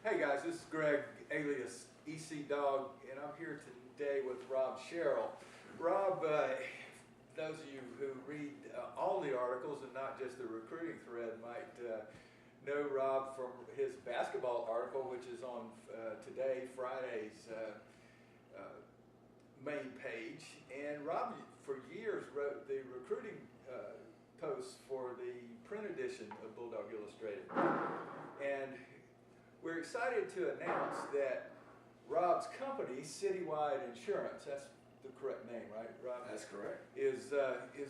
Hey guys, this is Greg, alias EC Dog, and I'm here today with Rob Sherrell. Rob, those of you who read all the articles and not just the recruiting thread might know Rob from his basketball article, which is on today, Friday's main page. And Rob, for years, wrote the recruiting posts for the print edition of Bulldog Illustrated. And we're excited to announce that Rob's company, Citywide Insurance, that's the correct name, right, Rob? That's correct. Is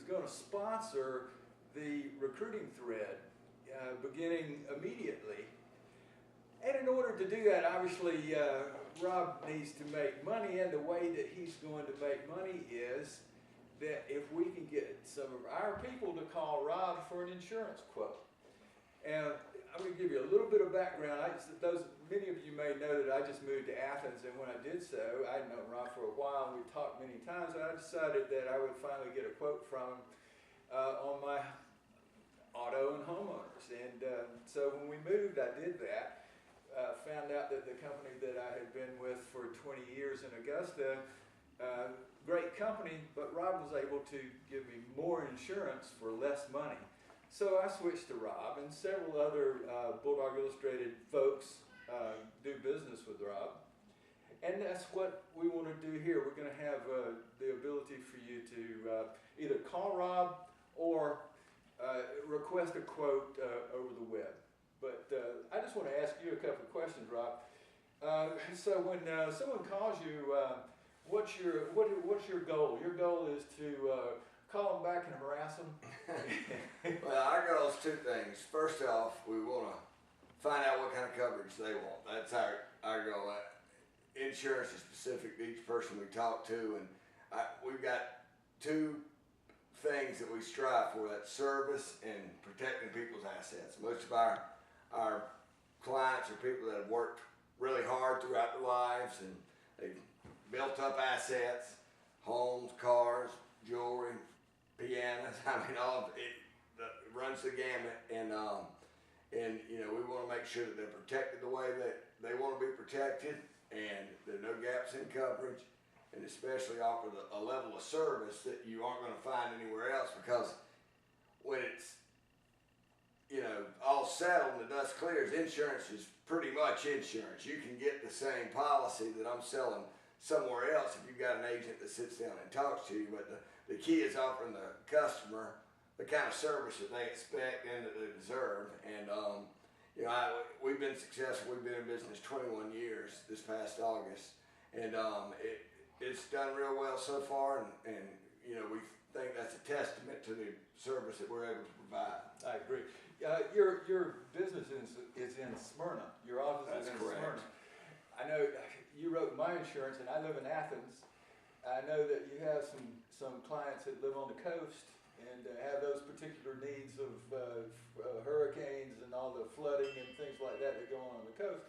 going to sponsor the recruiting thread beginning immediately. And in order to do that, obviously, Rob needs to make money, and the way that he's going to make money is that if we can get some of our people to call Rob for an insurance quote. And I'm going to give you a little bit of background. Many of you may know that I just moved to Athens, and when I did so, I'd known Rob for a while, and we talked many times, and I decided that I would finally get a quote from him on my auto and homeowners. And so when we moved, I did that. Found out that the company that I had been with for 20 years in Augusta, great company, but Rob was able to give me more insurance for less money. So I switched to Rob, and several other Bulldog Illustrated folks do business with Rob. And that's what we want to do here. We're going to have the ability for you to either call Rob or request a quote over the web. But I just want to ask you a couple of questions, Rob. So when someone calls you, what's your goal? Your goal is to call them back and harass them? Well, our goal is two things. First off, we want to find out what kind of coverage they want. That's our goal. Insurance is specific to each person we talk to, and we've got two things that we strive for. That's service and protecting people's assets. Most of our clients are people that have worked really hard throughout their lives, and they've built up assets, homes, cars, jewelry, pianos. I mean, all of it runs the gamut, and you know, we want to make sure that they're protected the way that they want to be protected, and there are no gaps in coverage, and especially offer a level of service that you aren't going to find anywhere else, because when it's, you know, all settled and the dust clears, insurance is pretty much insurance. You can get the same policy that I'm selling somewhere else if you've got an agent that sits down and talks to you, but the key is offering the customer the kind of service that they expect and that they deserve. And you know, we've been successful. We've been in business 21 years this past August, and it's done real well so far, and you know, we think that's a testament to the service that we're able to provide. I agree. Your business is in Smyrna. Your office is in Smyrna. I know you wrote my insurance, and I live in Athens. I know that you have some clients that live on the coast and have those particular needs of hurricanes and all the flooding and things like that go on the coast.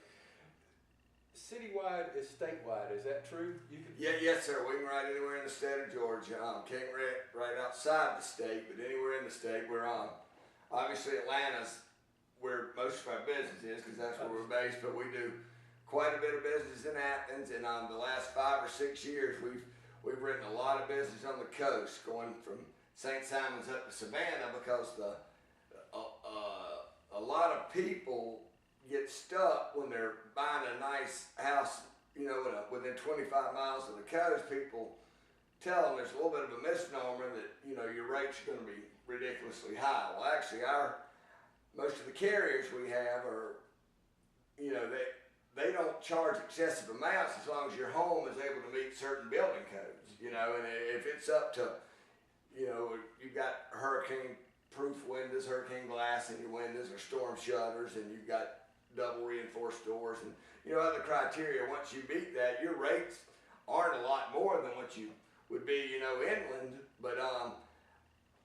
Citywide is statewide, is that true? Yes, sir. We can write anywhere in the state of Georgia. Can't write outside the state, but anywhere in the state. We're on. Obviously, Atlanta's where most of our business is, because that's where we're based, but we do quite a bit of business in Athens, and the last 5 or 6 years we've written a lot of business on the coast, going from St. Simons up to Savannah, because a lot of people get stuck when they're buying a nice house, you know, within 25 miles of the coast. People tell them there's a little bit of a misnomer that, you know, your rates are going to be ridiculously high. Well, actually, most of the carriers we have are, you know, they don't charge excessive amounts as long as your home is able to meet certain building codes, you know. And if it's up to, you know, you've got hurricane-proof windows, hurricane glass in your windows, or storm shutters, and you've got double reinforced doors, and, you know, other criteria. Once you meet that, your rates aren't a lot more than what you would be, you know, inland. But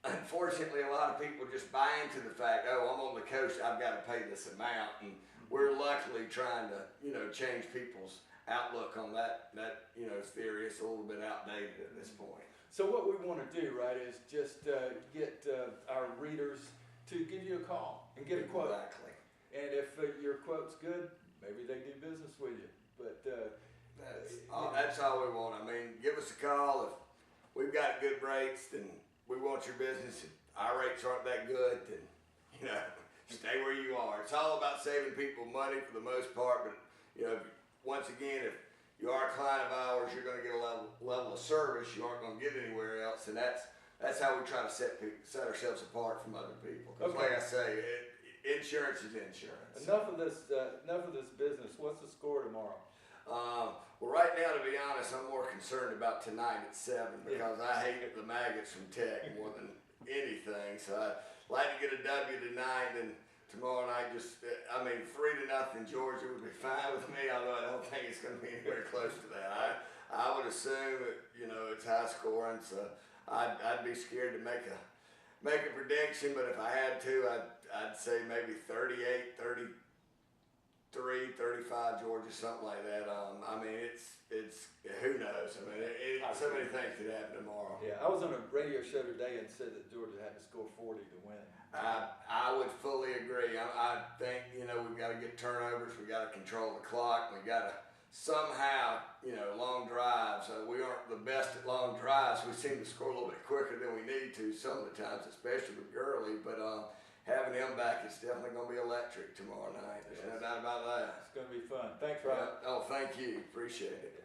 unfortunately, a lot of people just buy into the fact, oh, I'm on the coast, I've got to pay this amount, and we're luckily trying to, you know, change people's outlook on that you know, theory. It's a little bit outdated at this point. So what we want to do, right, is just get our readers to give you a call and get a quote. Exactly. And if your quote's good, maybe they do business with you. But that's all we want. I mean, give us a call if we've got good rates. Then we want your business. If our rates aren't that good, then stay where you are. It's all about saving people money for the most part. But once again, if you are a client of ours, you're going to get a level of service you aren't going to get anywhere else, and that's how we try to set ourselves apart from other people. Because, like I say, insurance is insurance. Enough of this business. What's the score tomorrow? Well, right now, to be honest, I'm more concerned about tonight at 7 because I hate the maggots from Tech more than anything. So I'd like to get a W tonight, and tomorrow night, 3-0 Georgia would be fine with me, although I don't think it's going to be anywhere close to that. I would assume that, it's high scoring, so I'd be scared to make a prediction, but if I had to, I'd say maybe 38, 33, 35 Georgia, something like that. It's who knows? So many things could happen tomorrow. Yeah, I was on a radio show today and said that Georgia had to score 40 to win. I would fully agree. I think, we've got to get turnovers. We've got to control the clock. We've got to somehow, long drives. We aren't the best at long drives. We seem to score a little bit quicker than we need to some of the times, especially with Gurley. But having him back is definitely going to be electric tomorrow night. There's no doubt about that. It's going to be fun. Thanks, Rob. Oh, thank you. Appreciate it.